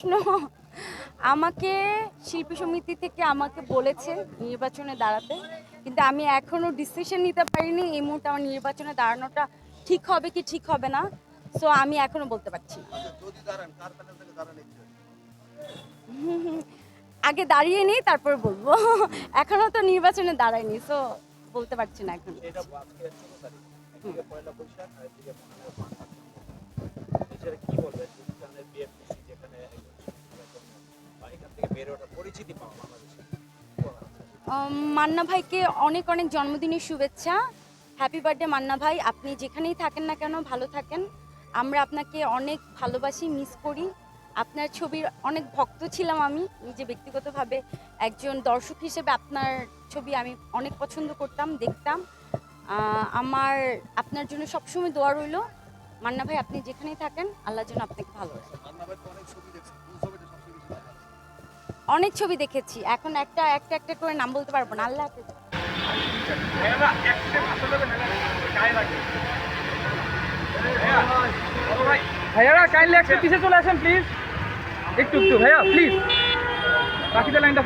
প্রশ্ন আমাকে শিল্পী সমিতি থেকে আমাকে বলেছে নির্বাচনে দাঁড়াতে, কিন্তু আমি এখনো ডিসিশন নিতে পারিনি এই মুহূর্তে আমার নির্বাচনে দাঁড়ানোটা ঠিক হবে কি ঠিক হবে না। সো আমি এখনো বলতে পারছি না। আগে দাঁড়িয়ে নিই তারপর বলবো। এখনো তো নির্বাচনে দাঁড়ায়নি, সো বলতে পারছি না এখন। মান্না ভাইকে অনেক অনেক জন্মদিনের শুভেচ্ছা। হ্যাপি বার্থডে মান্না ভাই, আপনি যেখানেই থাকেন না কেন ভালো থাকেন। আমরা আপনাকে অনেক ভালোবাসি, মিস করি। আপনার ছবির অনেক ভক্ত ছিলাম আমি নিজে ব্যক্তিগতভাবে, একজন দর্শক হিসেবে আপনার ছবি আমি অনেক পছন্দ করতাম, দেখতাম। আমার আপনার জন্য সবসময় দোয়া রইল। মান্না ভাই, আপনি যেখানেই থাকেন আল্লাহর জন্য আপনাকে ভালো রাখেন। অনেক ছবি দেখেছি, এখন একটা একটা একটা করে নাম বলতে পারবো না। আল্লাহ হাফেজ। ভাইয়ারা কাইন্ডলি একটু পিছিয়ে চলে আসেন প্লিজ, একটু ভাইয়া প্লিজ, বাকিটা লাইনটা